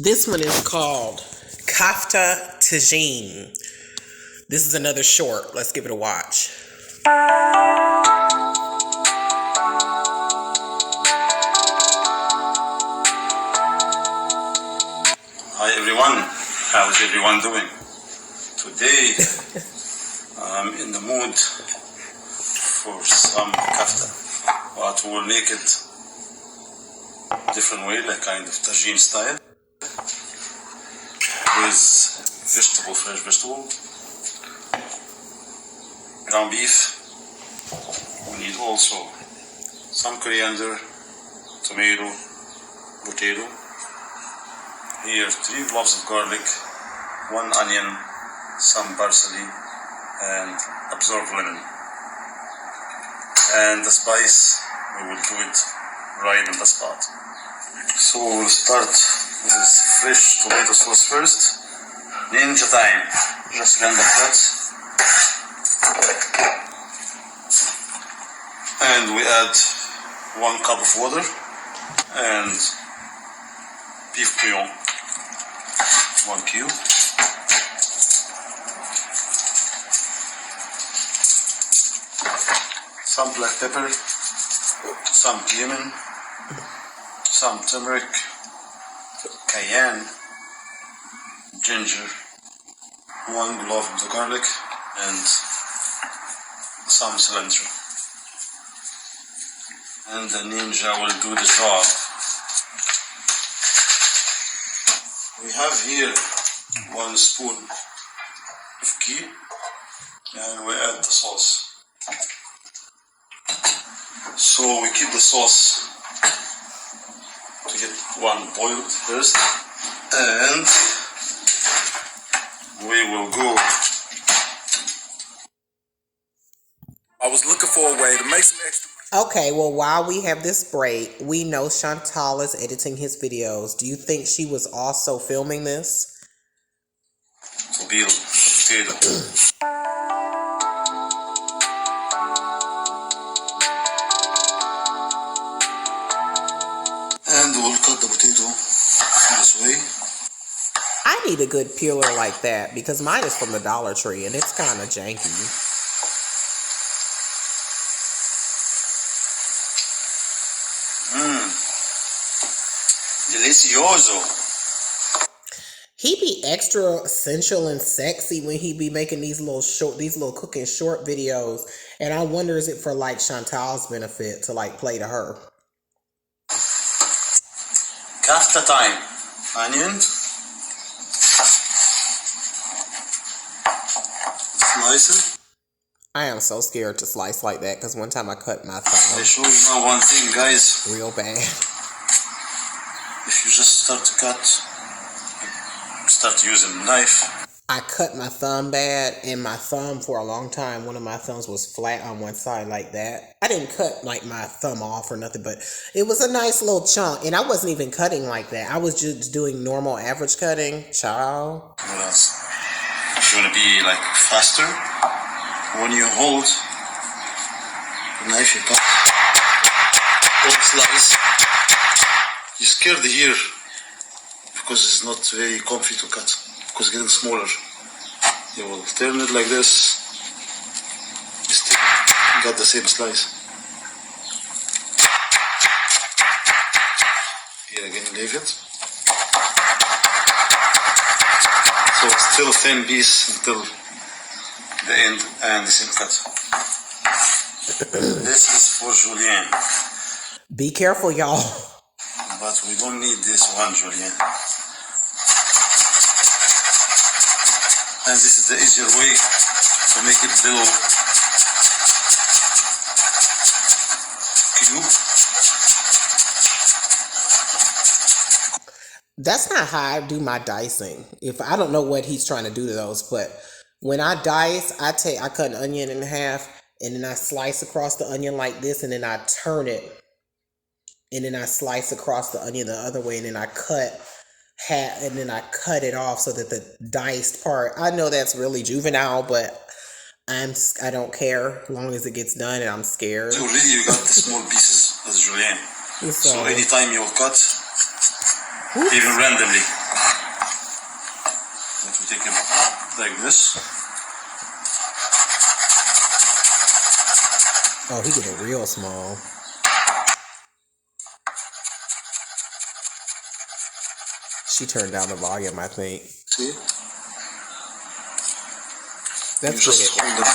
This one is called Kofta Tajine. This is another short. Let's give it a watch. Hi everyone, how's everyone doing? Today I'm in the mood for some kafta, but we'll make it different way, like kind of tagine style, with fresh vegetable, ground beef. We need also some coriander, tomato, potato. Here 3 cloves of garlic, 1 onion, some parsley, and absorbed lemon. And the spice, we will do it right on the spot. So we'll start with this fresh tomato sauce first. Ninja time. Just blend the cut. And we add 1 cup of water and beef bouillon, 1 cube. Some black pepper, some cumin, some turmeric, cayenne, ginger, 1 clove of the garlic, and some cilantro. And the ninja will do the job. We have here 1 spoon of ghee, and we add the sauce. So we keep the sauce to get 1 boiled first, and we will go. I was looking for a way to make some extra. Okay, well, while we have this break, we know Chantal is editing his videos. Do you think she was also filming this? So peel the potato. And we'll cut the potato this way. I need a good peeler like that because mine is from the Dollar Tree and it's kind of janky. Delicioso. He be extra sensual and sexy when he be making these little cooking short videos. And I wonder, is it for like Chantal's benefit to like play to her? Kofta time. Onion. Slice it. I am so scared to slice like that because one time I cut my thumb. I show you now one thing, guys. Real bad. If you just start to cut, start using a knife. I cut my thumb bad, and my thumb for a long time, one of my thumbs was flat on one side like that. I didn't cut like my thumb off or nothing, but it was a nice little chunk, and I wasn't even cutting like that. I was just doing normal average cutting. Ciao. What else? If you want to be like faster, when you hold the knife, you cut, don't slice. You scare the ear because it's not very comfy to cut because it's getting smaller. You will turn it like this. You still got the same slice. Here again, leave it. So it's still a thin piece until the end and the same cut. This is for Julien. Be careful, y'all. But we don't need this one, Julien. And this is the easier way to make it little cube. That's not how I do my dicing. If I don't know what he's trying to do to those, but when I dice, I cut an onion in half, and then I slice across the onion like this, and then I turn it, and then I slice across the onion the other way, and then I cut it off so that the diced part. I know that's really juvenile, but I don't care as long as it gets done, and I'm scared. So already you got the small pieces as Julien. So anytime you cut, even randomly, Let me take it like this. Oh, he get it real small. She turned down the volume, I think. See? That's You just good. hold them.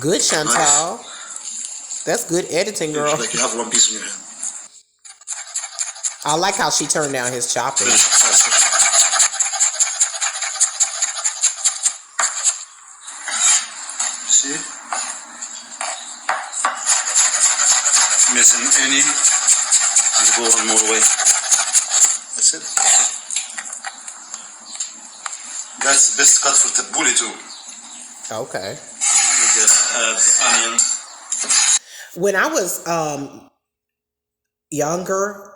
Good, Chantal. Nice. That's good editing, girl. It's like you have one piece in your hand. I like how she turned down his chopping. Finish it faster. See? Missing any. You go one more way. That's it. That's the best cut for tabbouleh too. Okay. You just add onion. When I was younger,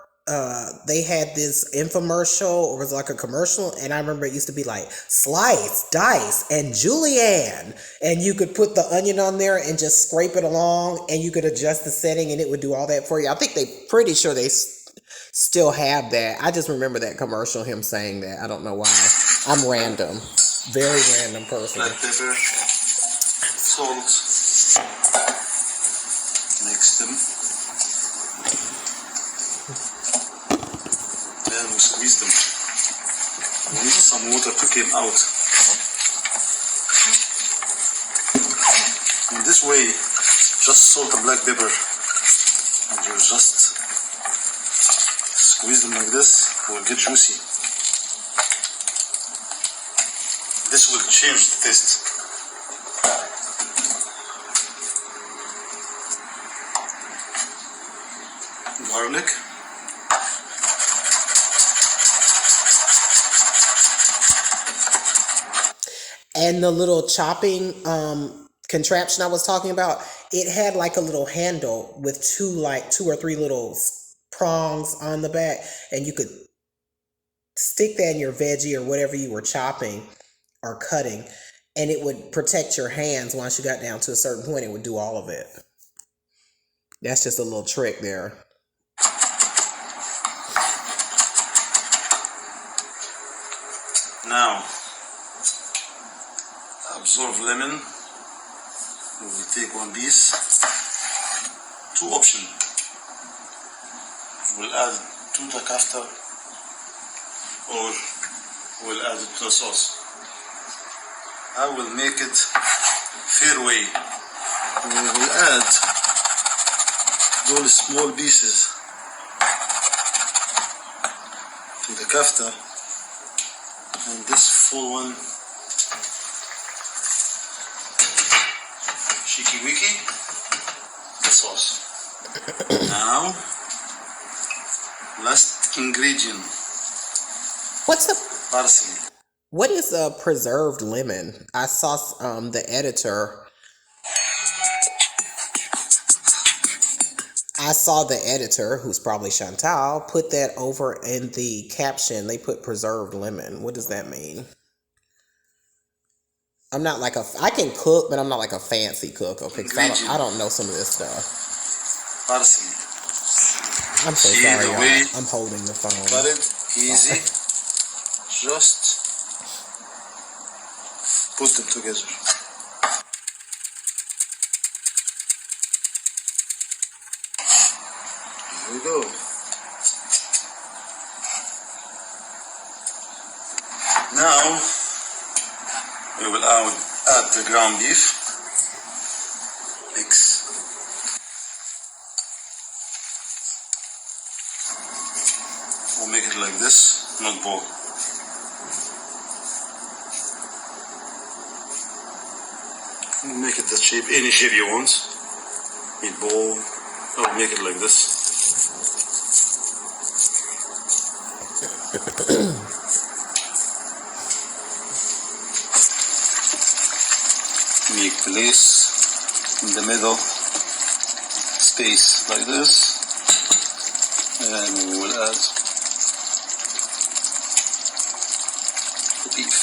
they had this infomercial, or it was like a commercial, and I remember it used to be like slice, dice, and julienne, and you could put the onion on there and just scrape it along, and you could adjust the setting, and it would do all that for you. I think pretty sure they still have that. I just remember that commercial, him saying that. I don't know why. I'm random, very random person. Black pepper, salt. Mix them. Then we squeeze them. We need some water to come out. In this way, just salt and black pepper, and you just squeeze them like this. It will get juicy. This will change the taste. Garlic. And the little chopping contraption I was talking about, it had like a little handle with two or three little prongs on the back, and you could stick that in your veggie or whatever you were chopping or cutting, and it would protect your hands. Once you got down to a certain point, it would do all of it. That's just a little trick there. Now, absorb lemon. We will take one piece. Two options. We'll add to the kofta, or we'll add it to the sauce. I will make it fair way. We will add those small pieces to the kofta, and this full one, cheeky wiki, the sauce. Now, last ingredient, parsley. What is a preserved lemon? I saw the editor. I saw the editor, who's probably Chantal, put that over in the caption. They put preserved lemon. What does that mean? I'm not like I can cook, but I'm not like a fancy cook. Okay, because I don't know some of this stuff. Parsley. I'm so sorry, y'all. I'm holding the phone. Cut it easy. Just put them together. Here we go. Now we will add the ground beef. Mix. We'll make it like this, not ball. We'll make it the shape, any shape you want. Meatball. I'll make it like this. Make place in the middle, space like this, and we will add the beef.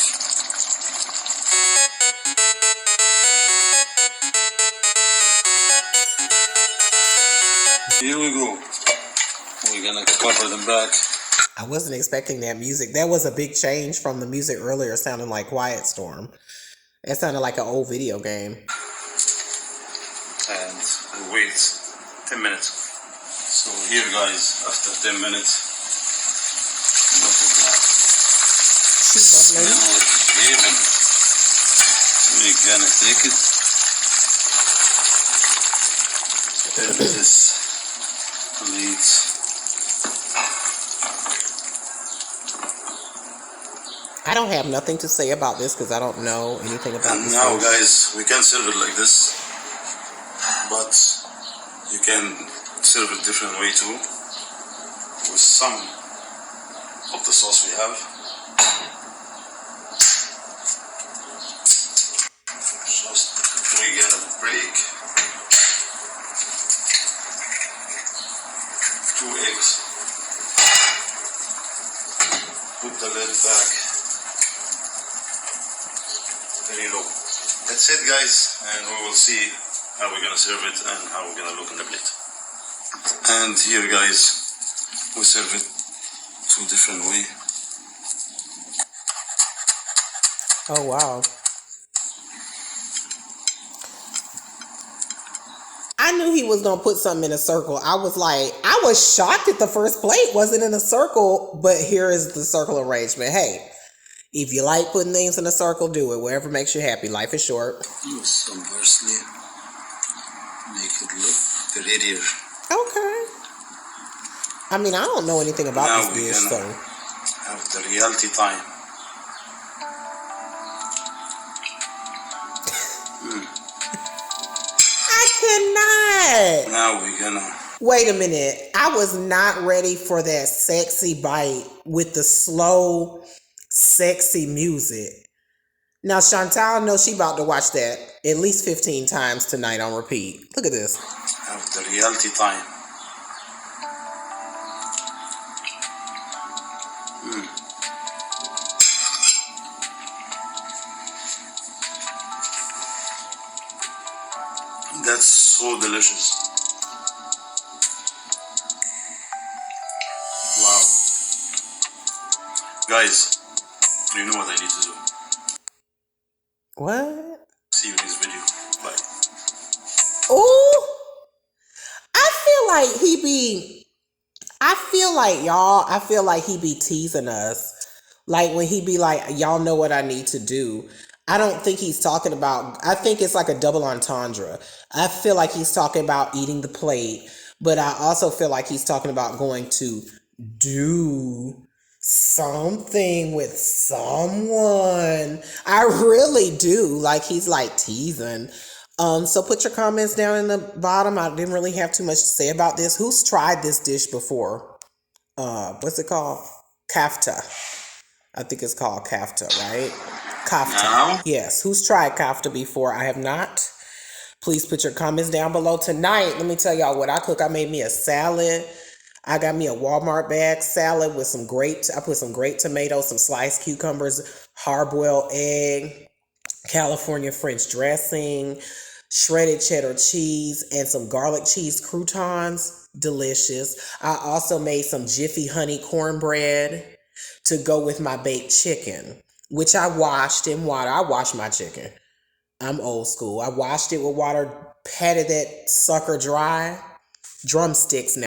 Here we go. We're gonna cover them back I wasn't expecting that music. That was a big change from the music earlier sounding like Quiet Storm. That sounded like an old video game. And we wait 10 minutes. So here guys, after 10 minutes, look at that. Smell of heaven. We're gonna take it. And this plate. I don't have nothing to say about this because I don't know anything about And this. now guys, we can serve it like this, but you can serve it different way too, with some of the sauce we have. Just we're gonna break 2 eggs. Put the lid back very low. That's it guys, and we will see how we're gonna serve it and how we're gonna look in the plate. And here guys, we serve it 2 different way. Oh wow. I knew he was gonna put something in a circle. I was shocked that the first plate wasn't in a circle, but here is the circle arrangement. Hey, if you like putting things in a circle, do it. Whatever makes you happy. Life is short. Use some parsley, make it look prettier. Okay. I mean, I don't know anything about Now this we're dish, gonna so have the reality time. I cannot. Now we're gonna. Wait a minute. I was not ready for that sexy bite with the slow, sexy music. Now, Chantal knows she about to watch that at least 15 times tonight on repeat. Look at this. Have the reality time. That's so delicious. Wow. Guys, you know what I need to do. What? See you in this video. Bye. Ooh. I feel like he be teasing us. Like when he be like, y'all know what I need to do. I don't think he's talking about, I think it's like a double entendre. I feel like he's talking about eating the plate, but I also feel like he's talking about going to do something with someone. I really do. Like he's like teasing. So put your comments down in the bottom. I didn't really have too much to say about this. Who's tried this dish before? What's it called? Kofta. I think it's called kofta, right? Kofta. Now? Yes. Who's tried kofta before? I have not. Please put your comments down below. Tonight, let me tell y'all what I cook. I made me a salad. I got me a Walmart bag salad with some grapes. I put some grape tomatoes, some sliced cucumbers, hard-boiled egg, California French dressing, shredded cheddar cheese, and some garlic cheese croutons. Delicious. I also made some Jiffy honey cornbread to go with my baked chicken, which I washed in water. I washed my chicken. I'm old school. I washed it with water, patted that sucker dry. Drumsticks now.